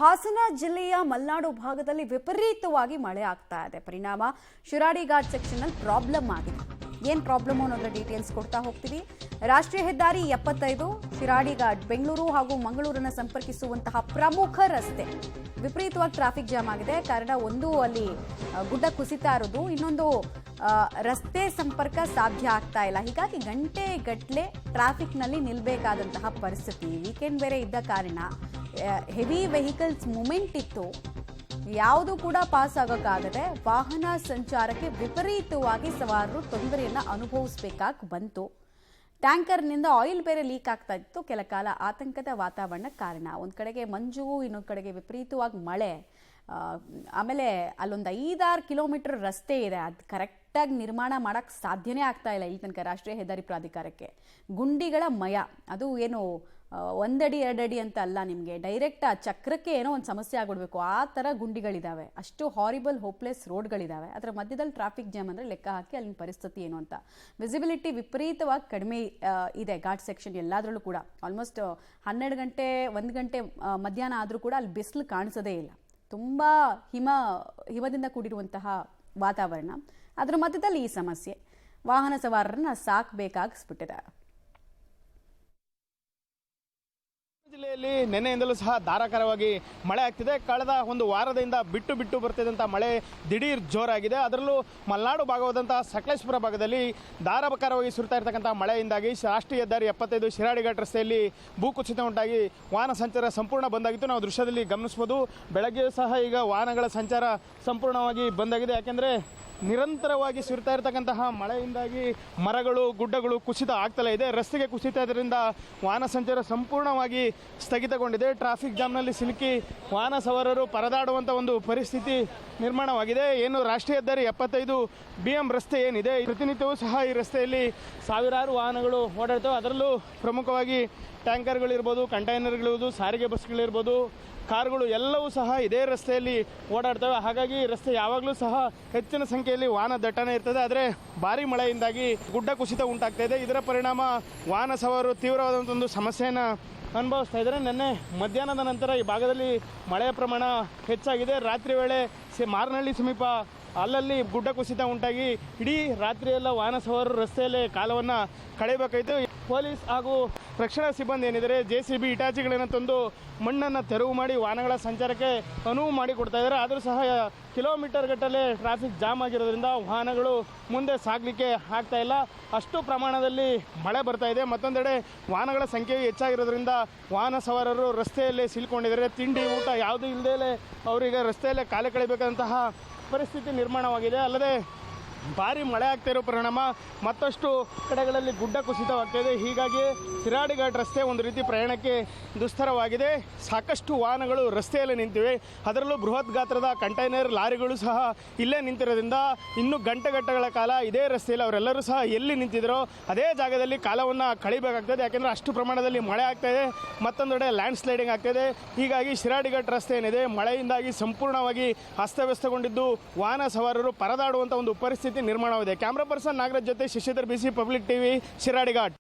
ಹಾಸನ ಜಿಲ್ಲೆಯ ಮಲೆನಾಡು ಭಾಗದಲ್ಲಿ ವಿಪರೀತವಾಗಿ ಮಳೆ ಆಗ್ತಾ ಇದೆ. ಪರಿಣಾಮ ಶಿರಾಡಿ ಘಾಟ್ ಸೆಕ್ಷನ್ ಅಲ್ಲಿ ಪ್ರಾಬ್ಲಮ್ ಆಗಿದೆ. ಏನು ಪ್ರಾಬ್ಲಮ್ ಅನ್ನೋದರ ಡೀಟೇಲ್ಸ್ ಕೊಡ್ತಾ ಹೋಗ್ತೀವಿ. ರಾಷ್ಟ್ರೀಯ ಹೆದ್ದಾರಿ 75 ಶಿರಾಡಿ ಘಾಟ್ ಬೆಂಗಳೂರು ಹಾಗೂ ಮಂಗಳೂರನ್ನು ಸಂಪರ್ಕಿಸುವಂತಹ ಪ್ರಮುಖ ರಸ್ತೆ ವಿಪರೀತವಾಗಿ ಟ್ರಾಫಿಕ್ ಜಾಮ್ ಆಗಿದೆ. ಕಾರಣ ಒಂದು ಅಲ್ಲಿ ಗುಡ್ಡ ಕುಸಿತಾ ಇರೋದು, ಇನ್ನೊಂದು ರಸ್ತೆ ಸಂಪರ್ಕ ಸಾಧ್ಯ ಆಗ್ತಾ ಇಲ್ಲ. ಹೀಗಾಗಿ ಗಂಟೆ ಗಟ್ಟಲೆ ಟ್ರಾಫಿಕ್ನಲ್ಲಿ ನಿಲ್ಲಬೇಕಾದಂತಹ ಪರಿಸ್ಥಿತಿ. ವೀಕೆಂಡ್ ಬೇರೆ ಇದ್ದ ಕಾರಣ ಹೆವಿ ವೆಹಿಕಲ್ಸ್ ಮೂಮೆಂಟ್ ಇತ್ತು, ಯಾವುದು ಕೂಡ ಪಾಸ್ ಆಗೋಕ್ಕಾಗದೆ ವಾಹನ ಸಂಚಾರಕ್ಕೆ ವಿಪರೀತವಾಗಿ ಸವಾರರು ತೊಂದರೆಯನ್ನು ಅನುಭವಿಸಬೇಕಾಗಿ ಬಂತು. ಟ್ಯಾಂಕರ್ನಿಂದ ಆಯಿಲ್ ಬೇರೆ ಲೀಕ್ ಆಗ್ತಾ ಇತ್ತು. ಕೆಲ ಕಾಲ ಆತಂಕದ ವಾತಾವರಣ ಕಾರಣ. ಒಂದು ಕಡೆಗೆ ಮಂಜು, ಇನ್ನೊಂದು ಕಡೆಗೆ ವಿಪರೀತವಾಗಿ ಮಳೆ. ಆಮೇಲೆ ಅಲ್ಲೊಂದು 5-6 ಕಿಲೋಮೀಟರ್ ರಸ್ತೆ ಇದೆ, ಅದು ಕರೆಕ್ಟಾಗಿ ನಿರ್ಮಾಣ ಮಾಡೋಕ್ಕೆ ಸಾಧ್ಯನೇ ಆಗ್ತಾ ಇಲ್ಲ ಈ ತನಕ ರಾಷ್ಟ್ರೀಯ ಹೆದ್ದಾರಿ ಪ್ರಾಧಿಕಾರಕ್ಕೆ. ಗುಂಡಿಗಳ ಮಯ, ಅದು ಏನು 1 ಅಡಿ 2 ಅಡಿ ಅಂತ ಅಲ್ಲ, ನಿಮಗೆ ಡೈರೆಕ್ಟ್ ಆ ಚಕ್ರಕ್ಕೆ ಏನೋ ಒಂದು ಸಮಸ್ಯೆ ಆಗ್ಬಿಡ್ಬೇಕು ಆ ಥರ ಗುಂಡಿಗಳಿದ್ದಾವೆ. ಅಷ್ಟು ಹಾರಿಬಲ್ ಹೋಪ್ಲೆಸ್ ರೋಡ್ಗಳಿದ್ದಾವೆ. ಅದರ ಮಧ್ಯದಲ್ಲಿ ಟ್ರಾಫಿಕ್ ಜಾಮ್ ಅಂದರೆ ಲೆಕ್ಕ ಹಾಕಿ ಅಲ್ಲಿನ ಪರಿಸ್ಥಿತಿ ಏನು ಅಂತ. ವಿಸಿಬಿಲಿಟಿ ವಿಪರೀತವಾಗಿ ಕಡಿಮೆ ಇದೆ ಘಾಟ್ ಸೆಕ್ಷನ್ ಎಲ್ಲದರಲ್ಲೂ ಕೂಡ. ಆಲ್ಮೋಸ್ಟ್ 12 ಗಂಟೆ 1 ಗಂಟೆ ಮಧ್ಯಾಹ್ನ ಆದರೂ ಕೂಡ ಅಲ್ಲಿ ಬಿಸಿಲು ಕಾಣಿಸೋದೇ ಇಲ್ಲ. ತುಂಬ ಹಿಮದಿಂದ ಕೂಡಿರುವಂತಹ ವಾತಾವರಣ. ಅದರ ಮಧ್ಯದಲ್ಲಿ ಈ ಸಮಸ್ಯೆ ವಾಹನ ಸವಾರರನ್ನ ಸಾಕಬೇಕಾಗಿಸ್ಬಿಟ್ಟಿದೆ. ಜಿಲ್ಲೆಯಲ್ಲಿ ನಿನ್ನೆಯಿಂದಲೂ ಸಹ ಧಾರಾಕಾರವಾಗಿ ಮಳೆ ಆಗ್ತಿದೆ. ಕಳೆದ ಒಂದು ವಾರದಿಂದ ಬಿಟ್ಟು ಬರ್ತಿದ್ದಂಥ ಮಳೆ ದಿಢೀರ್ ಜೋರಾಗಿದೆ. ಅದರಲ್ಲೂ ಮಲೆನಾಡು ಭಾಗವಾದಂಥ ಸಕಲೇಶಪುರ ಭಾಗದಲ್ಲಿ ಧಾರಾಕಾರವಾಗಿ ಸುರಿತಾ ಇರತಕ್ಕಂಥ ಮಳೆಯಿಂದಾಗಿ ರಾಷ್ಟ್ರೀಯ ಹೆದ್ದಾರಿ 75 ಶಿರಾಡಿ ಘಾಟ್ ರಸ್ತೆಯಲ್ಲಿ ಭೂಕುಸಿತ ಉಂಟಾಗಿ ವಾಹನ ಸಂಚಾರ ಸಂಪೂರ್ಣ ಬಂದಾಗಿತ್ತು. ನಾವು ದೃಶ್ಯದಲ್ಲಿ ಗಮನಿಸಬಹುದು. ಬೆಳಗ್ಗೆ ಸಹ ಈಗ ವಾಹನಗಳ ಸಂಚಾರ ಸಂಪೂರ್ಣವಾಗಿ ಬಂದಾಗಿದೆ. ಯಾಕೆಂದರೆ ನಿರಂತರವಾಗಿ ಸುರಿತಾ ಇರತಕ್ಕಂತಹ ಮಳೆಯಿಂದಾಗಿ ಮರಗಳು ಗುಡ್ಡಗಳು ಕುಸಿತ ಆಗ್ತಲೇ ಇದೆ. ರಸ್ತೆಗೆ ಕುಸಿತ ಇದರಿಂದ ವಾಹನ ಸಂಚಾರ ಸಂಪೂರ್ಣವಾಗಿ ಸ್ಥಗಿತಗೊಂಡಿದೆ. ಟ್ರಾಫಿಕ್ ಜಾಮ್ನಲ್ಲಿ ಸಿಲುಕಿ ವಾಹನ ಸವಾರರು ಪರದಾಡುವಂಥ ಒಂದು ಪರಿಸ್ಥಿತಿ ನಿರ್ಮಾಣವಾಗಿದೆ. ಏನು ರಾಷ್ಟ್ರೀಯ ಹೆದ್ದಾರಿ 75 BM ರಸ್ತೆ ಏನಿದೆ, ಪ್ರತಿನಿತ್ಯವೂ ಸಹ ಈ ರಸ್ತೆಯಲ್ಲಿ ಸಾವಿರಾರು ವಾಹನಗಳು ಓಡಾಡ್ತವೆ. ಅದರಲ್ಲೂ ಪ್ರಮುಖವಾಗಿ ಟ್ಯಾಂಕರ್ಗಳಿರ್ಬೋದು, ಕಂಟೈನರ್ಗಳಿರ್ಬೋದು, ಸಾರಿಗೆ ಬಸ್ಗಳಿರ್ಬೋದು, ಕಾರುಗಳು ಎಲ್ಲವೂ ಸಹ ಇದೇ ರಸ್ತೆಯಲ್ಲಿ ಓಡಾಡ್ತವೆ. ಹಾಗಾಗಿ ರಸ್ತೆ ಯಾವಾಗಲೂ ಸಹ ಹೆಚ್ಚಿನ ಸಂಖ್ಯೆಯಲ್ಲಿ ವಾಹನ ದಟ್ಟಣೆ ಇರ್ತದೆ. ಆದರೆ ಭಾರಿ ಮಳೆಯಿಂದಾಗಿ ಗುಡ್ಡ ಕುಸಿತ ಉಂಟಾಗ್ತಾ ಇದೆ. ಇದರ ಪರಿಣಾಮ ವಾಹನ ಸವಾರರು ತೀವ್ರವಾದಂಥ ಒಂದು ಸಮಸ್ಯೆಯನ್ನು ಅನುಭವಿಸ್ತಾ ಇದ್ದಾರೆ. ನಿನ್ನೆ ಮಧ್ಯಾಹ್ನದ ನಂತರ ಈ ಭಾಗದಲ್ಲಿ ಮಳೆಯ ಪ್ರಮಾಣ ಹೆಚ್ಚಾಗಿದೆ. ರಾತ್ರಿ ವೇಳೆ ಮಾರನಹಳ್ಳಿ ಸಮೀಪ ಅಲ್ಲಲ್ಲಿ ಗುಡ್ಡ ಕುಸಿತ ಉಂಟಾಗಿ ಇಡೀ ರಾತ್ರಿಯೆಲ್ಲ ವಾಹನ ಸವಾರರು ರಸ್ತೆಯಲ್ಲೇ ಕಾಲವನ್ನು ಕಳೆಯಬೇಕಾಯಿತು. ಪೊಲೀಸ್ ಹಾಗೂ ರಕ್ಷಣಾ ಸಿಬ್ಬಂದಿ ಏನಿದ್ದಾರೆ JCB ಇಟಾಚಿಗಳನ್ನು ತಂದು ಮಣ್ಣನ್ನು ತೆರವು ಮಾಡಿ ವಾಹನಗಳ ಸಂಚಾರಕ್ಕೆ ಅನುವು ಮಾಡಿಕೊಡ್ತಾ ಇದ್ದಾರೆ. ಆದರೂ ಸಹ ಕಿಲೋಮೀಟರ್ ಗಟ್ಟಲೆ ಟ್ರಾಫಿಕ್ ಜಾಮ್ ಆಗಿರೋದ್ರಿಂದ ವಾಹನಗಳು ಮುಂದೆ ಸಾಗಲಿಕ್ಕೆ ಆಗ್ತಾ ಇಲ್ಲ. ಅಷ್ಟು ಪ್ರಮಾಣದಲ್ಲಿ ಮಳೆ ಬರ್ತಾ ಇದೆ. ಮತ್ತೊಂದೆಡೆ ವಾಹನಗಳ ಸಂಖ್ಯೆ ಹೆಚ್ಚಾಗಿರೋದ್ರಿಂದ ವಾಹನ ಸವಾರರು ರಸ್ತೆಯಲ್ಲೇ ಸಿಲ್ಕೊಂಡಿದ್ದಾರೆ. ತಿಂಡಿ ಊಟ ಯಾವುದೂ ಇಲ್ಲದೇ ಅವರಿಗೆ ರಸ್ತೆಯಲ್ಲೇ ಕಾಲ ಕಳೆಯಬೇಕಾದಂತಹ ಪರಿಸ್ಥಿತಿ ನಿರ್ಮಾಣವಾಗಿದೆ. ಅಲ್ಲದೆ ಭಾರಿ ಮಳೆ ಆಗ್ತಾ ಇರೋ ಪರಿಣಾಮ ಮತ್ತಷ್ಟು ಕಡೆಗಳಲ್ಲಿ ಗುಡ್ಡ ಕುಸಿತವಾಗ್ತಾ ಇದೆ. ಹೀಗಾಗಿ ಶಿರಾಡಿ ಘಾಟ್ ರಸ್ತೆ ಒಂದು ರೀತಿ ಪ್ರಯಾಣಕ್ಕೆ ದುಸ್ತರವಾಗಿದೆ. ಸಾಕಷ್ಟು ವಾಹನಗಳು ರಸ್ತೆಯಲ್ಲೇ ನಿಂತಿವೆ. ಅದರಲ್ಲೂ ಬೃಹತ್ ಗಾತ್ರದ ಕಂಟೈನರ್ ಲಾರಿಗಳು ಸಹ ಇಲ್ಲೇ ನಿಂತಿರೋದ್ರಿಂದ ಇನ್ನೂ ಗಂಟೆಗಳ ಕಾಲ ಇದೇ ರಸ್ತೆಯಲ್ಲಿ ಅವರೆಲ್ಲರೂ ಸಹ ಎಲ್ಲಿ ನಿಂತಿದ್ದರೋ ಅದೇ ಜಾಗದಲ್ಲಿ ಕಾಲವನ್ನು ಕಳಿಬೇಕಾಗ್ತದೆ. ಯಾಕೆಂದರೆ ಅಷ್ಟು ಪ್ರಮಾಣದಲ್ಲಿ ಮಳೆ ಆಗ್ತಾಯಿದೆ. ಮತ್ತೊಂದೆಡೆ ಲ್ಯಾಂಡ್ ಸ್ಲೈಡಿಂಗ್ ಆಗ್ತಾಯಿದೆ. ಹೀಗಾಗಿ ಶಿರಾಡಿ ಘಾಟ್ ರಸ್ತೆ ಏನಿದೆ ಮಳೆಯಿಂದಾಗಿ ಸಂಪೂರ್ಣವಾಗಿ ಅಸ್ತವ್ಯಸ್ತಗೊಂಡಿದ್ದು ವಾಹನ ಸವಾರರು ಪರದಾಡುವಂಥ ಒಂದು ಪರಿಸ್ಥಿತಿ ನಿರ್ಮಾಣವಾಗಿದೆ. ಕ್ಯಾಮ್ರಾ ಪರ್ಸನ್ ನಾಗರಾಜ್ ಜೊತೆ Shashidhar BC public TV Shiradi ghat.